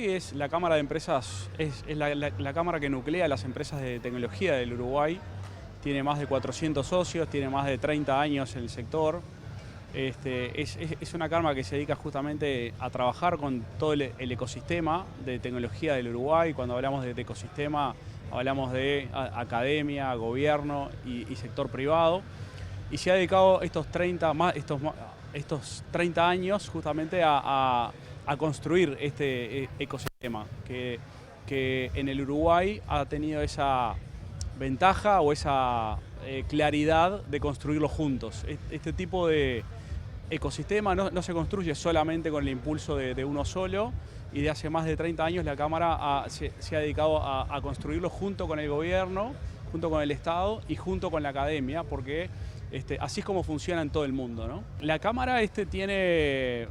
Uruguay es la cámara de empresas, es la cámara que nuclea las empresas de tecnología del Uruguay. Tiene más de 400 socios, tiene más de 30 años en el sector. Es una cámara que se dedica justamente a trabajar con todo el ecosistema de tecnología del Uruguay. Cuando hablamos de ecosistema, hablamos de academia, gobierno y sector privado. Y se ha dedicado estos 30 años justamente a construir este ecosistema que en el Uruguay ha tenido esa ventaja o esa claridad de construirlo juntos. Este tipo de ecosistema no se construye solamente con el impulso de uno solo, y de hace más de 30 años la Cámara se ha dedicado a construirlo junto con el gobierno, junto con el Estado y junto con la academia, porque así es como funciona en todo el mundo, ¿no? La Cámara tiene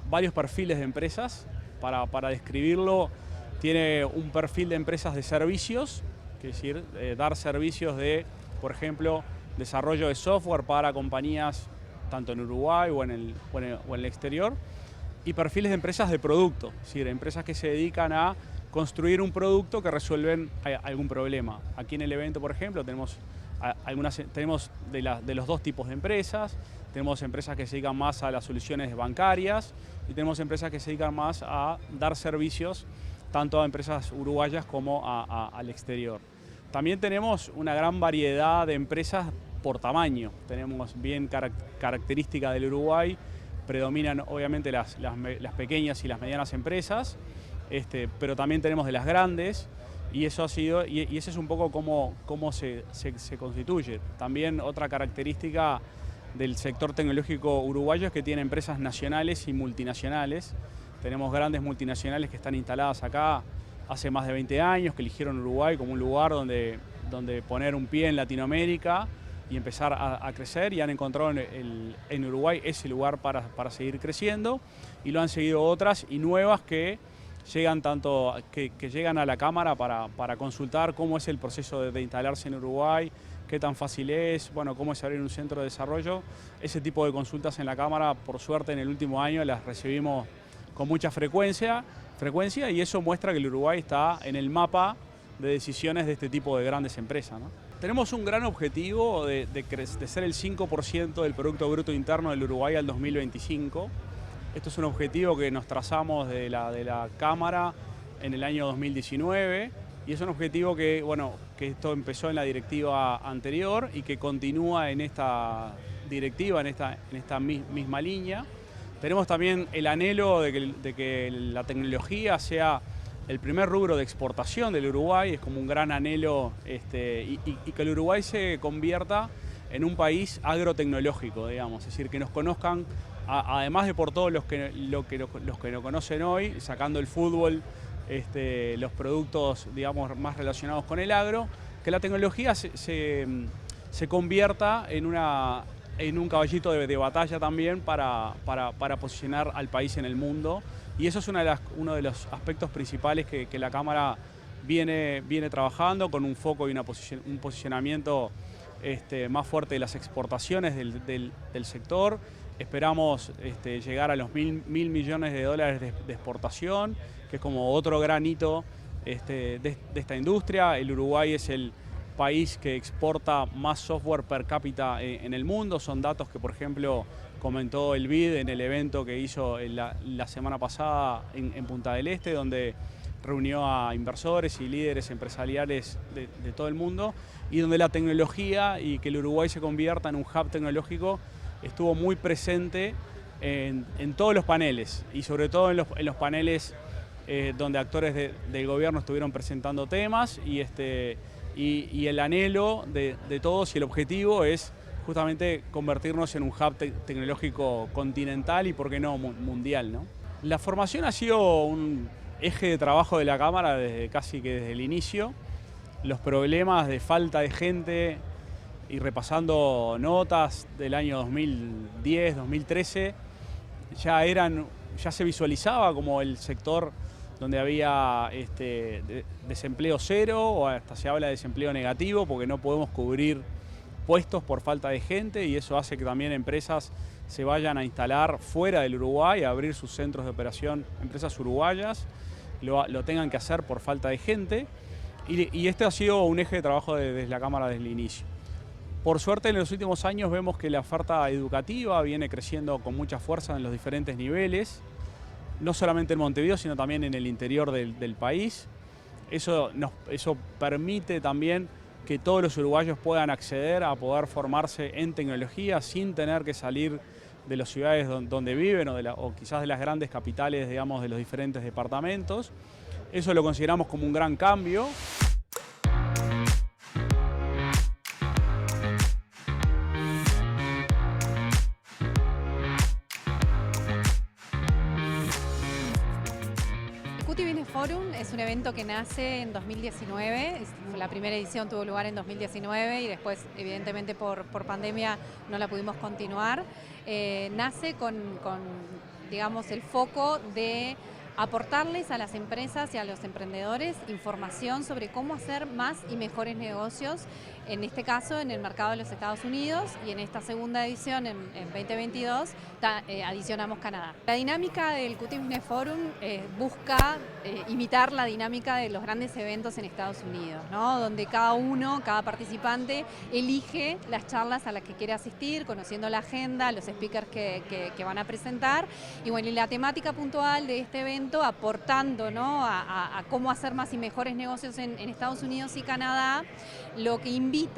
varios perfiles de empresas. Para describirlo, tiene un perfil de empresas de servicios, que es decir, dar servicios de, por ejemplo, desarrollo de software para compañías tanto en Uruguay o en el exterior, y perfiles de empresas de producto, es decir, empresas que se dedican a construir un producto que resuelven algún problema. Aquí en el evento, por ejemplo, tenemos de los dos tipos de empresas. Tenemos empresas que se dedican más a las soluciones bancarias y tenemos empresas que se dedican más a dar servicios tanto a empresas uruguayas como al exterior. También tenemos una gran variedad de empresas por tamaño. Tenemos bien característica del Uruguay, predominan obviamente las pequeñas y las medianas empresas, pero también tenemos de las grandes, y eso y ese es un poco cómo se constituye. También otra característica del sector tecnológico uruguayo es que tiene empresas nacionales y multinacionales. Tenemos grandes multinacionales que están instaladas acá hace más de 20 años, que eligieron Uruguay como un lugar donde poner un pie en Latinoamérica y empezar a crecer, y han encontrado en Uruguay ese lugar para seguir creciendo, y lo han seguido otras y nuevas que llegan llegan a la Cámara para consultar cómo es el proceso de instalarse en Uruguay, qué tan fácil es, bueno, cómo es abrir un centro de desarrollo. Ese tipo de consultas en la Cámara, por suerte, en el último año las recibimos con mucha frecuencia, y eso muestra que el Uruguay está en el mapa de decisiones de este tipo de grandes empresas, ¿no? Tenemos un gran objetivo de ser el 5% del Producto Bruto Interno del Uruguay al 2025. Esto es un objetivo que nos trazamos de la Cámara en el año 2019, y es un objetivo que esto empezó en la directiva anterior y que continúa en esta directiva, en esta misma línea. Tenemos también el anhelo de que la tecnología sea el primer rubro de exportación del Uruguay. Es como un gran anhelo, y que el Uruguay se convierta en un país agrotecnológico, digamos, es decir, que nos conozcan, además de por todos los que nos conocen hoy, sacando el fútbol, los productos, digamos, más relacionados con el agro, que la tecnología se convierta en un caballito de batalla también para posicionar al país en el mundo. Y eso es uno de los aspectos principales que la Cámara viene trabajando, con un foco y un posicionamiento más fuerte de las exportaciones del sector. Esperamos llegar a los mil millones de dólares de exportación, que es como otro gran hito de esta industria. El Uruguay es el país que exporta más software per cápita en el mundo. Son datos que, por ejemplo, comentó el BID en el evento que hizo la semana pasada en Punta del Este, donde reunió a inversores y líderes empresariales de todo el mundo, y donde la tecnología y que el Uruguay se convierta en un hub tecnológico estuvo muy presente en todos los paneles, y sobre todo en los paneles donde actores del gobierno estuvieron presentando temas, y el anhelo de todos, y el objetivo es justamente convertirnos en un hub tecnológico continental y, por qué no, mundial, ¿no? La formación ha sido un eje de trabajo de la Cámara casi que desde el inicio. Los problemas de falta de gente, y repasando notas del año 2010, 2013, ya se visualizaba como el sector donde había desempleo cero, o hasta se habla de desempleo negativo, porque no podemos cubrir puestos por falta de gente, y eso hace que también empresas se vayan a instalar fuera del Uruguay, a abrir sus centros de operación, empresas uruguayas. lo tengan que hacer por falta de gente. Y este ha sido un eje de trabajo desde la Cámara desde el inicio. Por suerte, en los últimos años vemos que la oferta educativa viene creciendo con mucha fuerza en los diferentes niveles, no solamente en Montevideo, sino también en el interior del país. Eso permite también que todos los uruguayos puedan acceder a poder formarse en tecnología sin tener que salir de las ciudades donde viven o quizás de las grandes capitales, digamos, de los diferentes departamentos. Eso lo consideramos como un gran cambio. QT Business Forum es un evento que nace en 2019, la primera edición tuvo lugar en 2019 y después evidentemente por pandemia no la pudimos continuar. Nace con, digamos, el foco de aportarles a las empresas y a los emprendedores información sobre cómo hacer más y mejores negocios, en este caso en el mercado de los Estados Unidos, y en esta segunda edición, en 2022, adicionamos Canadá. La dinámica del QT Business Forum busca imitar la dinámica de los grandes eventos en Estados Unidos, ¿no? Donde cada participante elige las charlas a las que quiere asistir, conociendo la agenda, los speakers que van a presentar, y bueno, y la temática puntual de este evento aportando, ¿no?, a cómo hacer más y mejores negocios en Estados Unidos y Canadá, lo que invita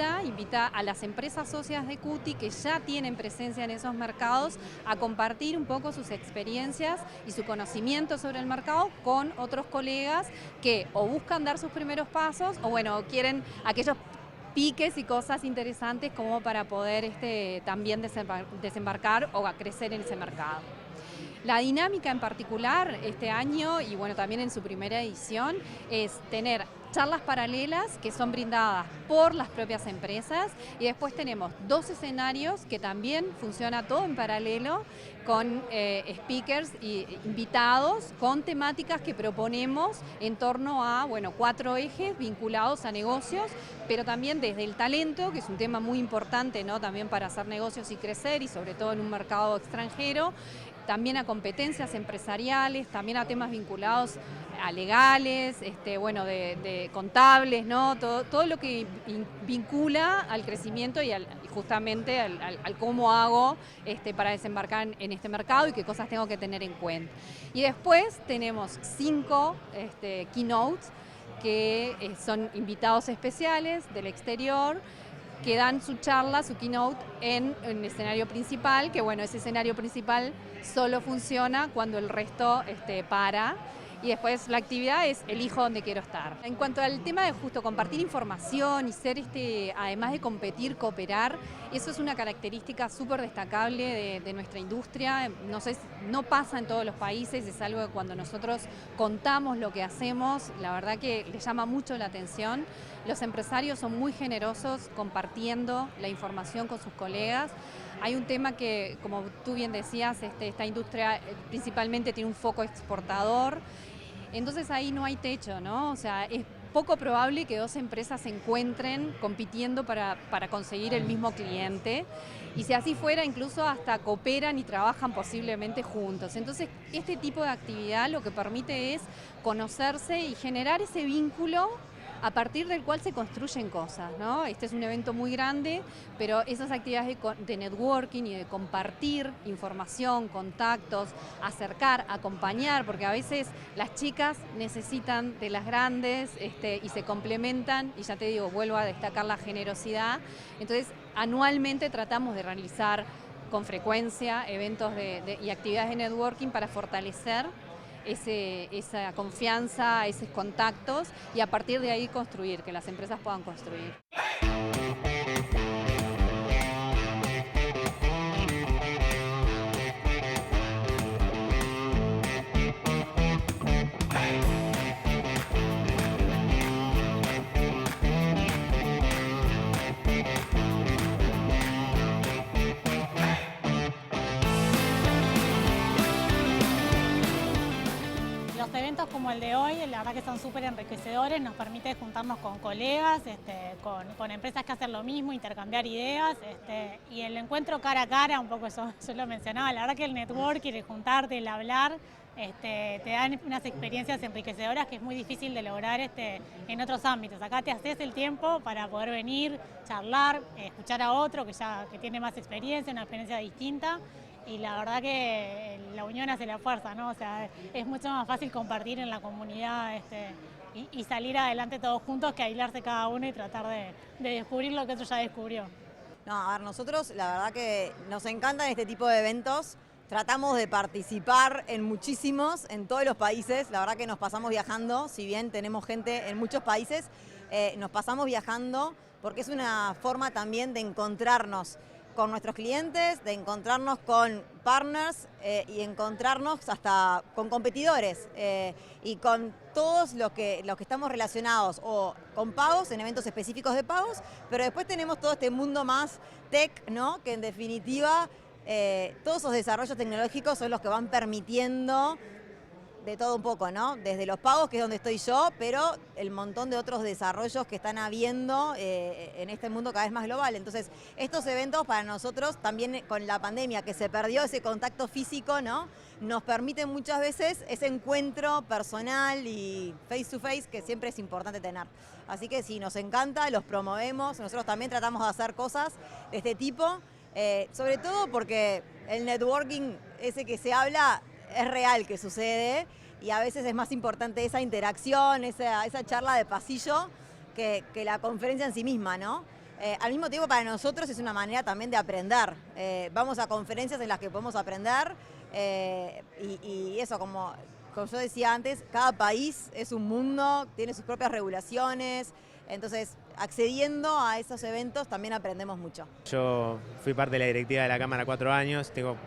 a las empresas socias de QT que ya tienen presencia en esos mercados a compartir un poco sus experiencias y su conocimiento sobre el mercado con otros colegas que o buscan dar sus primeros pasos o bueno, quieren aquellos piques y cosas interesantes como para poder también desembarcar o a crecer en ese mercado. La dinámica en particular este año, y bueno, también en su primera edición, es tener charlas paralelas que son brindadas por las propias empresas, y después tenemos 2 escenarios que también funciona todo en paralelo con speakers e invitados con temáticas que proponemos en torno a, bueno, 4 ejes vinculados a negocios, pero también desde el talento, que es un tema muy importante, ¿no?, también para hacer negocios y crecer, y sobre todo en un mercado extranjero, también a competencias empresariales, también a temas vinculados a legales, bueno, de contables, ¿no? Todo lo que vincula al crecimiento y justamente al cómo hago para desembarcar en este mercado y qué cosas tengo que tener en cuenta. Y después tenemos 5 keynotes que son invitados especiales del exterior, que dan su charla, su keynote, en el escenario principal, que bueno, ese escenario principal solo funciona cuando el resto para. Y después la actividad es elijo dónde quiero estar. En cuanto al tema de justo compartir información y ser, además de competir, cooperar, eso es una característica súper destacable de nuestra industria. No pasa en todos los países, es algo que cuando nosotros contamos lo que hacemos, la verdad que les llama mucho la atención. Los empresarios son muy generosos compartiendo la información con sus colegas. Hay un tema que, como tú bien decías, esta industria principalmente tiene un foco exportador. Entonces ahí no hay techo, ¿no? O sea, es poco probable que 2 empresas se encuentren compitiendo para conseguir el mismo cliente. Y si así fuera, incluso hasta cooperan y trabajan posiblemente juntos. Entonces, este tipo de actividad lo que permite es conocerse y generar ese vínculo a partir del cual se construyen cosas, ¿no? Este es un evento muy grande, pero esas actividades de networking y de compartir información, contactos, acercar, acompañar, porque a veces las chicas necesitan de las grandes y se complementan, y ya te digo, vuelvo a destacar la generosidad. Entonces, anualmente tratamos de realizar con frecuencia eventos y actividades de networking para fortalecer esa confianza, esos contactos, y a partir de ahí construir, que las empresas puedan construir. Los eventos como el de hoy, la verdad que son súper enriquecedores, nos permite juntarnos con colegas, con empresas que hacen lo mismo, intercambiar ideas, y el encuentro cara a cara, un poco eso yo lo mencionaba, la verdad que el networking, el juntarte, el hablar, te dan unas experiencias enriquecedoras que es muy difícil de lograr en otros ámbitos. Acá te haces el tiempo para poder venir, charlar, escuchar a otro que tiene más experiencia, una experiencia distinta. Y la verdad que la unión hace la fuerza, ¿no? O sea, es mucho más fácil compartir en la comunidad y salir adelante todos juntos que aislarse cada uno y tratar de descubrir lo que otro ya descubrió. No, a ver, nosotros la verdad que nos encantan este tipo de eventos. Tratamos de participar en muchísimos, en todos los países. La verdad que nos pasamos viajando, si bien tenemos gente en muchos países, nos pasamos viajando porque es una forma también de encontrarnos con nuestros clientes, de encontrarnos con partners y encontrarnos hasta con competidores y con todos los que estamos relacionados o con pagos, en eventos específicos de pagos, pero después tenemos todo este mundo más tech, ¿no? Que en definitiva todos esos desarrollos tecnológicos son los que van permitiendo de todo un poco, ¿no? Desde los pagos, que es donde estoy yo, pero el montón de otros desarrollos que están habiendo en este mundo cada vez más global. Entonces, estos eventos para nosotros, también con la pandemia, que se perdió ese contacto físico, ¿no? Nos permiten muchas veces ese encuentro personal y face to face que siempre es importante tener. Así que sí, nos encanta, los promovemos, nosotros también tratamos de hacer cosas de este tipo, sobre todo porque el networking ese que se habla es real que sucede y a veces es más importante esa interacción, esa charla de pasillo que la conferencia en sí misma, ¿no? Al mismo tiempo para nosotros es una manera también de aprender. Vamos a conferencias en las que podemos aprender y eso, como yo decía antes, cada país es un mundo, tiene sus propias regulaciones, entonces accediendo a esos eventos también aprendemos mucho. Yo fui parte de la directiva de la Cámara 4 años, tengo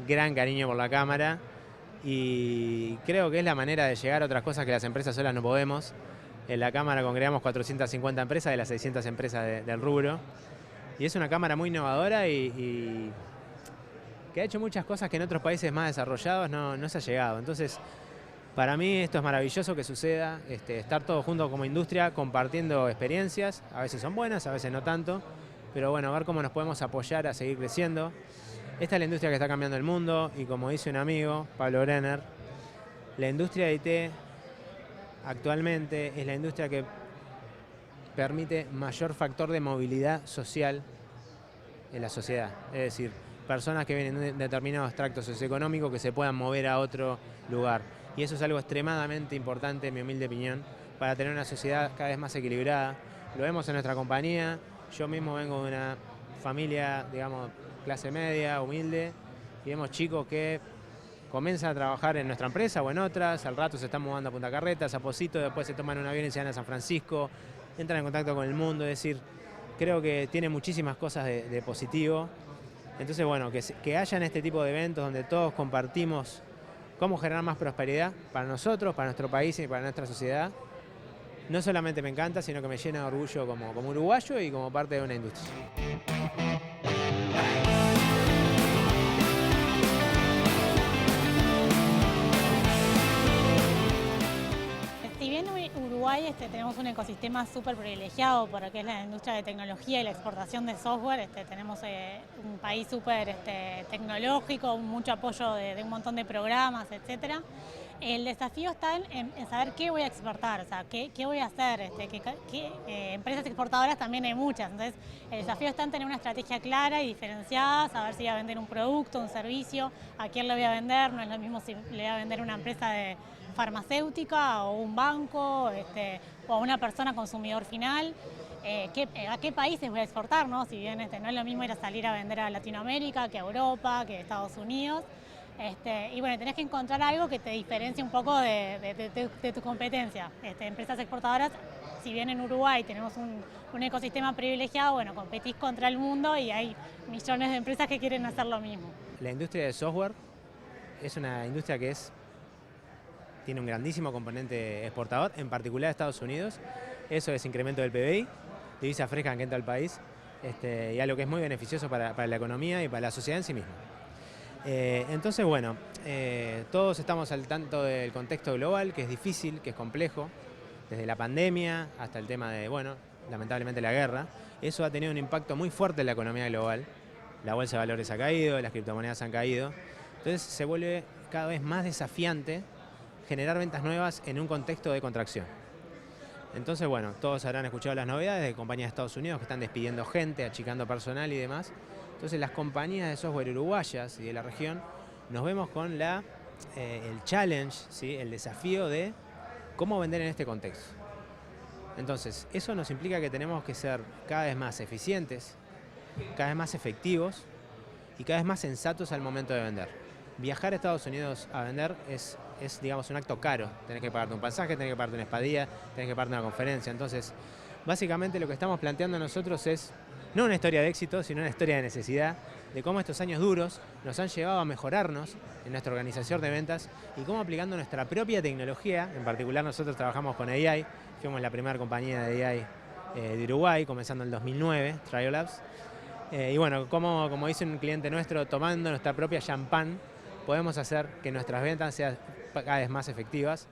gran cariño por la Cámara. Y creo que es la manera de llegar a otras cosas que las empresas solas no podemos. En la Cámara congregamos 450 empresas de las 600 empresas del rubro. Y es una Cámara muy innovadora y que ha hecho muchas cosas que en otros países más desarrollados no se ha llegado. Entonces, para mí esto es maravilloso que suceda, estar todos juntos como industria compartiendo experiencias. A veces son buenas, a veces no tanto. Pero bueno, a ver cómo nos podemos apoyar a seguir creciendo. Esta es la industria que está cambiando el mundo y como dice un amigo, Pablo Brenner, la industria de IT actualmente es la industria que permite mayor factor de movilidad social en la sociedad. Es decir, personas que vienen de un determinado extracto socioeconómico que se puedan mover a otro lugar. Y eso es algo extremadamente importante, en mi humilde opinión, para tener una sociedad cada vez más equilibrada. Lo vemos en nuestra compañía. Yo mismo vengo de una familia, digamos, clase media, humilde, y vemos chicos que comienzan a trabajar en nuestra empresa o en otras, al rato se están mudando a Punta Carretas, a Pocito, después se toman un avión y se van a San Francisco, entran en contacto con el mundo, es decir, creo que tiene muchísimas cosas de positivo. Entonces, bueno, que hayan este tipo de eventos donde todos compartimos cómo generar más prosperidad para nosotros, para nuestro país y para nuestra sociedad, no solamente me encanta, sino que me llena de orgullo como uruguayo y como parte de una industria. Si bien Uruguay tenemos un ecosistema súper privilegiado por lo que es la industria de tecnología y la exportación de software, tenemos un país súper tecnológico, mucho apoyo de un montón de programas, etcétera. El desafío está en saber qué voy a exportar, o sea, qué voy a hacer, empresas exportadoras también hay muchas, entonces el desafío está en tener una estrategia clara y diferenciada, saber si voy a vender un producto, un servicio, a quién le voy a vender, no es lo mismo si le voy a vender a una empresa de farmacéutica o un banco o a una persona consumidor final, a qué países voy a exportar, ¿no? Si bien no es lo mismo ir a salir a vender a Latinoamérica que a Europa, que a Estados Unidos. Y bueno, tenés que encontrar algo que te diferencie un poco de tu competencia. Empresas exportadoras, si bien en Uruguay tenemos un ecosistema privilegiado, bueno, competís contra el mundo y hay millones de empresas que quieren hacer lo mismo. La industria del software es una industria que tiene un grandísimo componente exportador, en particular a Estados Unidos. Eso es incremento del PBI, divisa fresca que entra al país, y algo que es muy beneficioso para la economía y para la sociedad en sí misma. Entonces, bueno, todos estamos al tanto del contexto global, que es difícil, que es complejo, desde la pandemia hasta el tema de, bueno, lamentablemente la guerra. Eso ha tenido un impacto muy fuerte en la economía global. La bolsa de valores ha caído, las criptomonedas han caído. Entonces se vuelve cada vez más desafiante generar ventas nuevas en un contexto de contracción. Entonces, bueno, todos habrán escuchado las novedades de compañías de Estados Unidos que están despidiendo gente, achicando personal y demás. Entonces las compañías de software uruguayas y de la región nos vemos con el challenge, ¿sí? El desafío de cómo vender en este contexto. Entonces, eso nos implica que tenemos que ser cada vez más eficientes, cada vez más efectivos y cada vez más sensatos al momento de vender. Viajar a Estados Unidos a vender es digamos, un acto caro. Tenés que pagarte un pasaje, tenés que pagarte una estadía, tenés que pagarte una conferencia. Entonces, básicamente lo que estamos planteando nosotros es no una historia de éxito, sino una historia de necesidad, de cómo estos años duros nos han llevado a mejorarnos en nuestra organización de ventas y cómo aplicando nuestra propia tecnología, en particular nosotros trabajamos con AI, fuimos la primera compañía de AI de Uruguay, comenzando en el 2009, Triolabs. Y bueno, como dice un cliente nuestro, tomando nuestra propia champán, podemos hacer que nuestras ventas sean cada vez más efectivas.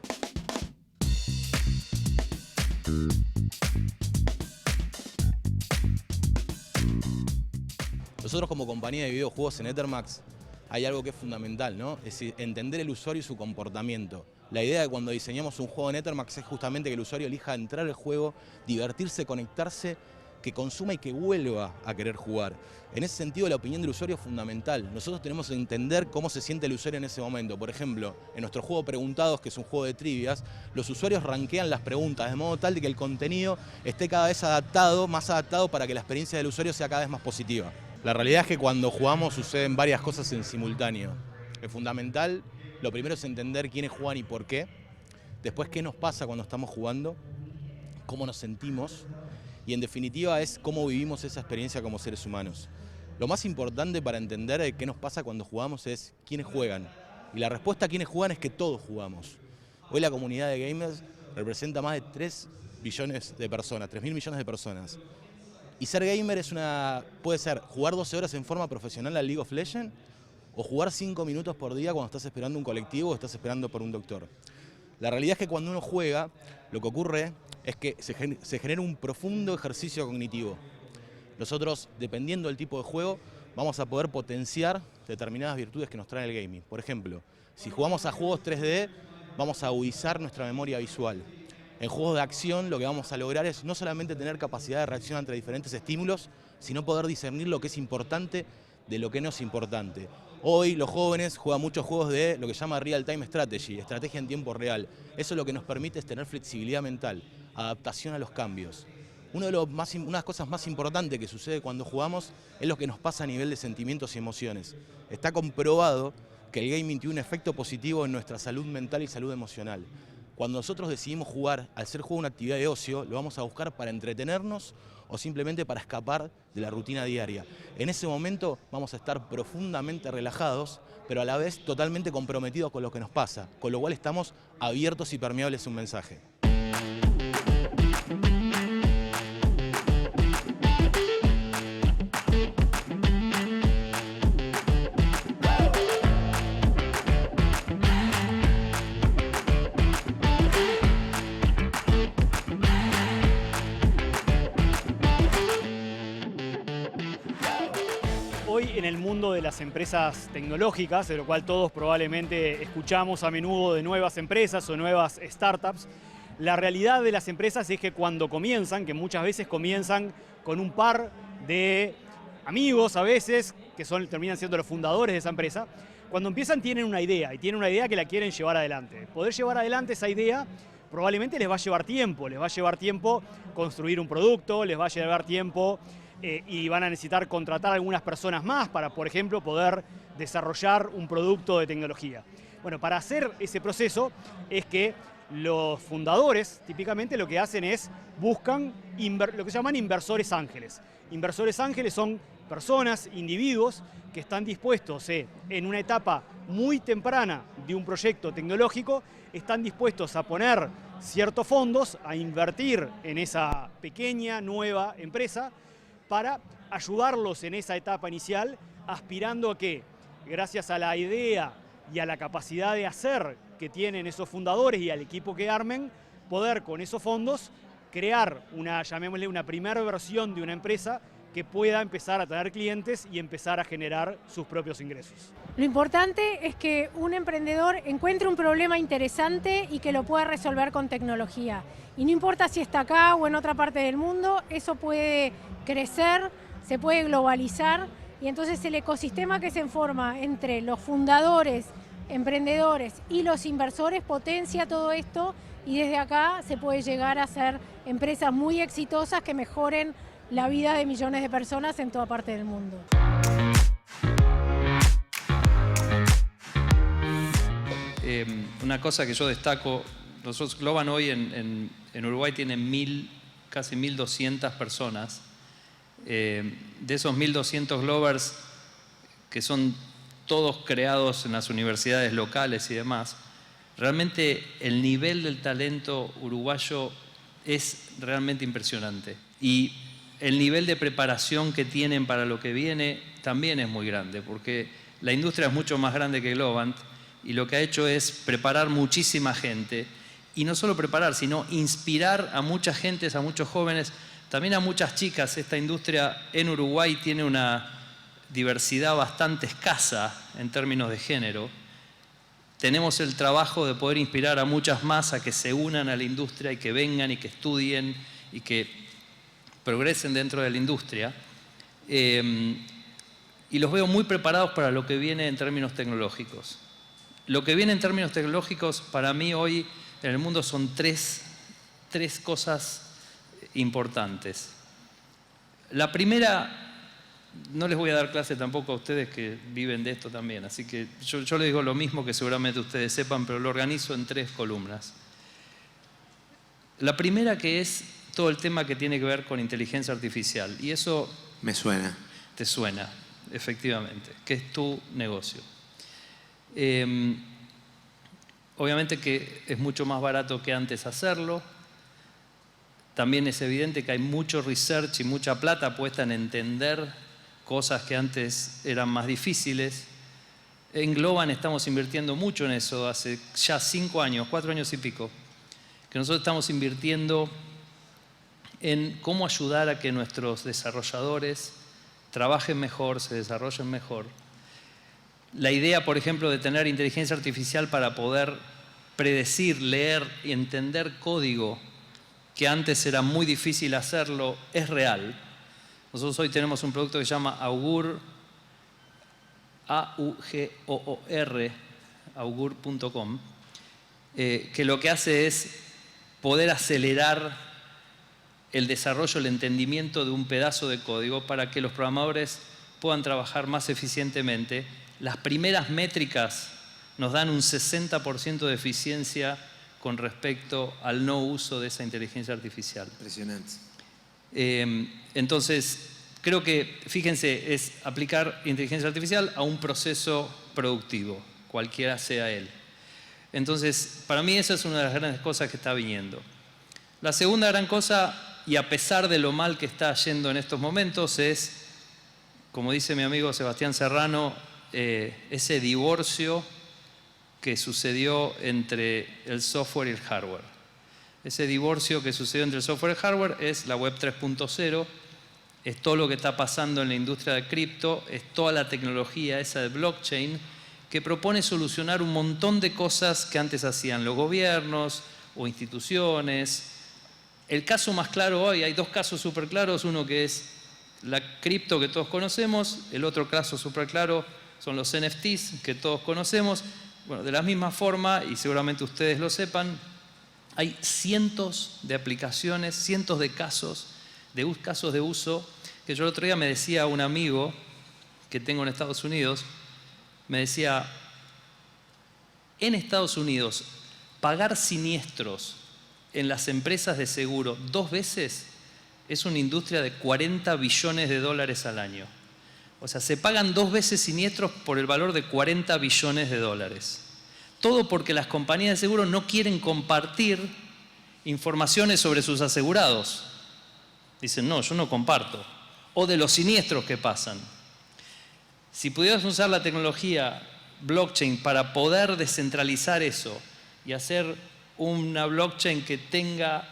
Nosotros como compañía de videojuegos en Ethermax hay algo que es fundamental, ¿no? Es decir, entender el usuario y su comportamiento. La idea de cuando diseñamos un juego en Ethermax es justamente que el usuario elija entrar al juego, divertirse, conectarse, que consuma y que vuelva a querer jugar. En ese sentido, la opinión del usuario es fundamental. Nosotros tenemos que entender cómo se siente el usuario en ese momento. Por ejemplo, en nuestro juego Preguntados, que es un juego de trivias, los usuarios rankean las preguntas de modo tal de que el contenido esté cada vez más adaptado para que la experiencia del usuario sea cada vez más positiva. La realidad es que cuando jugamos suceden varias cosas en simultáneo. Es fundamental, lo primero es entender quiénes juegan y por qué. Después, qué nos pasa cuando estamos jugando, cómo nos sentimos. Y en definitiva es cómo vivimos esa experiencia como seres humanos. Lo más importante para entender qué nos pasa cuando jugamos es quiénes juegan. Y la respuesta a quiénes juegan es que todos jugamos. Hoy la comunidad de gamers representa más de 3 billones de personas, 3.000 millones de personas. Y ser gamer puede ser jugar 12 horas en forma profesional al League of Legends o jugar 5 minutos por día cuando estás esperando un colectivo o estás esperando por un doctor. La realidad es que cuando uno juega, lo que ocurre es que se genera un profundo ejercicio cognitivo. Nosotros, dependiendo del tipo de juego, vamos a poder potenciar determinadas virtudes que nos trae el gaming. Por ejemplo, si jugamos a juegos 3D, vamos a agudizar nuestra memoria visual. En juegos de acción lo que vamos a lograr es no solamente tener capacidad de reacción ante diferentes estímulos, sino poder discernir lo que es importante de lo que no es importante. Hoy los jóvenes juegan muchos juegos de lo que se llama Real Time Strategy, estrategia en tiempo real. Eso lo que nos permite es tener flexibilidad mental, adaptación a los cambios. Una de las cosas más importantes que sucede cuando jugamos es lo que nos pasa a nivel de sentimientos y emociones. Está comprobado que el gaming tiene un efecto positivo en nuestra salud mental y salud emocional. Cuando nosotros decidimos jugar, al ser juego una actividad de ocio, lo vamos a buscar para entretenernos o simplemente para escapar de la rutina diaria. En ese momento vamos a estar profundamente relajados, pero a la vez totalmente comprometidos con lo que nos pasa, con lo cual estamos abiertos y permeables a un mensaje. Hoy en el mundo de las empresas tecnológicas, de lo cual todos probablemente escuchamos a menudo de nuevas empresas o nuevas startups, la realidad de las empresas es que cuando comienzan, que muchas veces comienzan con un par de amigos a veces, que terminan siendo los fundadores de esa empresa, cuando empiezan tienen una idea, y tienen una idea que la quieren llevar adelante. Poder llevar adelante esa idea probablemente les va a llevar tiempo construir un producto, les va a llevar tiempo y van a necesitar contratar algunas personas más para, por ejemplo, poder desarrollar un producto de tecnología. Bueno, para hacer ese proceso es que los fundadores típicamente lo que hacen es buscan lo que se llaman inversores ángeles. Inversores ángeles son personas, individuos que están dispuestos en una etapa muy temprana de un proyecto tecnológico, están dispuestos a poner ciertos fondos, a invertir en esa pequeña nueva empresa para ayudarlos en esa etapa inicial, aspirando a que, gracias a la idea y a la capacidad de hacer que tienen esos fundadores y al equipo que armen, poder con esos fondos crear llamémosle una primera versión de una empresa que pueda empezar a tener clientes y empezar a generar sus propios ingresos. Lo importante es que un emprendedor encuentre un problema interesante y que lo pueda resolver con tecnología. Y no importa si está acá o en otra parte del mundo, eso puede crecer, se puede globalizar, y entonces el ecosistema que se forma entre los fundadores, emprendedores y los inversores potencia todo esto, y desde acá se puede llegar a hacer empresas muy exitosas que mejoren la vida de millones de personas en toda parte del mundo. Una cosa que yo destaco, nosotros Globan hoy en Uruguay tiene casi 1.200 personas. De esos 1.200 Glovers, que son todos creados en las universidades locales y demás, realmente el nivel del talento uruguayo es realmente impresionante. Y el nivel de preparación que tienen para lo que viene también es muy grande, porque la industria es mucho más grande que Globant y lo que ha hecho es preparar muchísima gente, y no solo preparar, sino inspirar a mucha gente, a muchos jóvenes, también a muchas chicas. Esta industria en Uruguay tiene una diversidad bastante escasa en términos de género. Tenemos el trabajo de poder inspirar a muchas más a que se unan a la industria y que vengan y que estudien y que progresen dentro de la industria, y los veo muy preparados para lo que viene en términos tecnológicos. Lo que viene en términos tecnológicos para mí hoy en el mundo son tres cosas importantes. La primera, no les voy a dar clase tampoco a ustedes que viven de esto también, así que yo les digo lo mismo que seguramente ustedes sepan, pero lo organizo en 3 columnas. La primera, que es todo el tema que tiene que ver con inteligencia artificial, y eso Me suena. te suena, efectivamente, que es tu negocio. Obviamente que es mucho más barato que antes hacerlo. También es evidente que hay mucho research y mucha plata puesta en entender cosas que antes eran más difíciles. En Globan estamos invirtiendo mucho en eso, hace ya 5 años, 4 años y pico, que nosotros estamos invirtiendo en cómo ayudar a que nuestros desarrolladores trabajen mejor, se desarrollen mejor. La idea, por ejemplo, de tener inteligencia artificial para poder predecir, leer y entender código, que antes era muy difícil hacerlo, es real. Nosotros hoy tenemos un producto que se llama Augur, A-U-G-O-O-R, augur.com, que lo que hace es poder acelerar el desarrollo, el entendimiento de un pedazo de código para que los programadores puedan trabajar más eficientemente. Las primeras métricas nos dan un 60% de eficiencia con respecto al no uso de esa inteligencia artificial. Impresionante. Entonces, creo que, fíjense, es aplicar inteligencia artificial a un proceso productivo, cualquiera sea él. Entonces, para mí esa es una de las grandes cosas que está viniendo. La segunda gran cosa, y a pesar de lo mal que está yendo en estos momentos, es, como dice mi amigo Sebastián Serrano, ese divorcio que sucedió entre el software y el hardware. Ese divorcio que sucedió entre el software y el hardware es la web 3.0, es todo lo que está pasando en la industria de cripto, es toda la tecnología esa de blockchain, que propone solucionar un montón de cosas que antes hacían los gobiernos o instituciones. El caso más claro hoy, hay 2 casos súper claros, uno que es la cripto que todos conocemos, el otro caso súper claro son los NFTs que todos conocemos. Bueno, de la misma forma, y seguramente ustedes lo sepan, hay cientos de aplicaciones, cientos de casos de uso, que yo el otro día me decía un amigo que tengo en Estados Unidos, me decía, en Estados Unidos, pagar siniestros en las empresas de seguro 2 veces es una industria de $40 billones al año. O sea, se pagan 2 veces siniestros por el valor de $40 billones. Todo porque las compañías de seguro no quieren compartir informaciones sobre sus asegurados. Dicen, no, yo no comparto. O de los siniestros que pasan. Si pudieras usar la tecnología blockchain para poder descentralizar eso y hacer una blockchain que tenga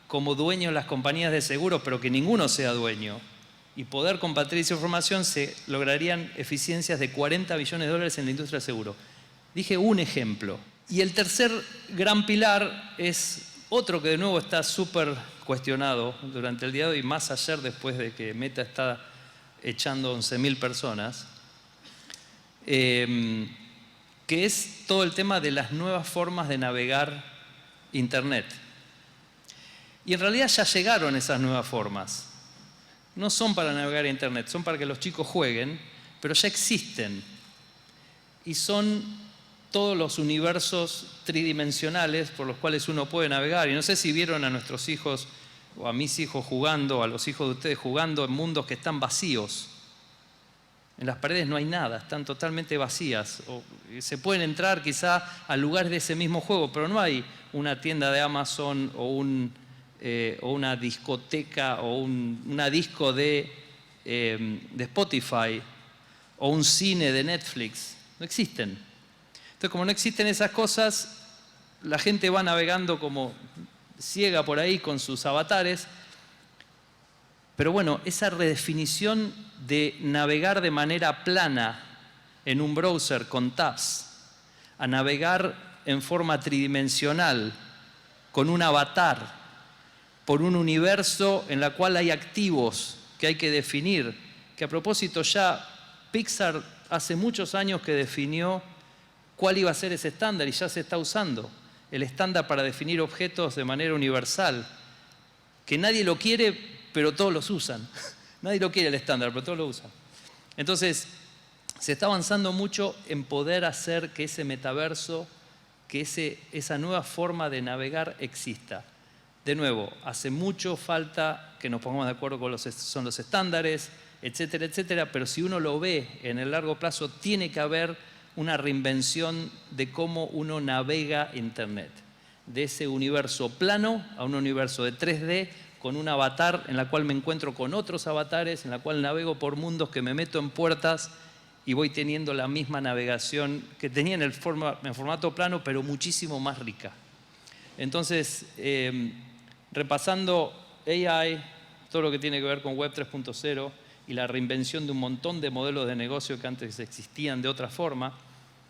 como dueño las compañías de seguros, pero que ninguno sea dueño, y poder compartir esa información, se lograrían eficiencias de $40 billones en la industria del seguro. Dije un ejemplo. Y el tercer gran pilar es otro que de nuevo está súper cuestionado durante el día de hoy, más ayer después de que Meta está echando 11.000 personas, que es todo el tema de las nuevas formas de navegar Internet. Y en realidad ya llegaron esas nuevas formas. No son para navegar Internet, son para que los chicos jueguen, pero ya existen. Y son todos los universos tridimensionales por los cuales uno puede navegar. Y no sé si vieron a nuestros hijos o a mis hijos jugando, o a los hijos de ustedes jugando en mundos que están vacíos. En las paredes no hay nada, están totalmente vacías. O se pueden entrar quizá a lugares de ese mismo juego, pero no hay una tienda de Amazon o una discoteca o una disco de Spotify o un cine de Netflix. No existen. Entonces, como no existen esas cosas, la gente va navegando como ciega por ahí con sus avatares. Pero bueno, esa redefinición de navegar de manera plana en un browser con tabs, a navegar en forma tridimensional con un avatar por un universo en el cual hay activos que hay que definir, que a propósito ya Pixar hace muchos años que definió cuál iba a ser ese estándar y ya se está usando, el estándar para definir objetos de manera universal, que nadie lo quiere, pero todos los usan. Nadie lo quiere el estándar, pero todos lo usan. Entonces, se está avanzando mucho en poder hacer que ese metaverso, que esa nueva forma de navegar exista. De nuevo, hace mucho falta que nos pongamos de acuerdo con los estándares, etcétera, etcétera, pero si uno lo ve en el largo plazo, tiene que haber una reinvención de cómo uno navega Internet. De ese universo plano a un universo de 3D, con un avatar en la cual me encuentro con otros avatares, en la cual navego por mundos, que me meto en puertas y voy teniendo la misma navegación que tenía en formato plano, pero muchísimo más rica. Entonces, repasando AI, todo lo que tiene que ver con Web 3.0 y la reinvención de un montón de modelos de negocio que antes existían de otra forma,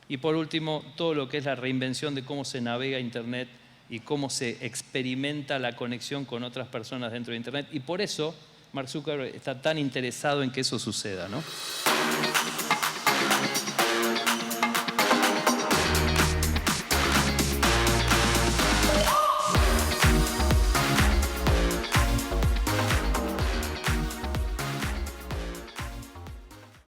y por último, todo lo que es la reinvención de cómo se navega Internet y cómo se experimenta la conexión con otras personas dentro de Internet. Y por eso Mark Zuckerberg está tan interesado en que eso suceda, ¿no?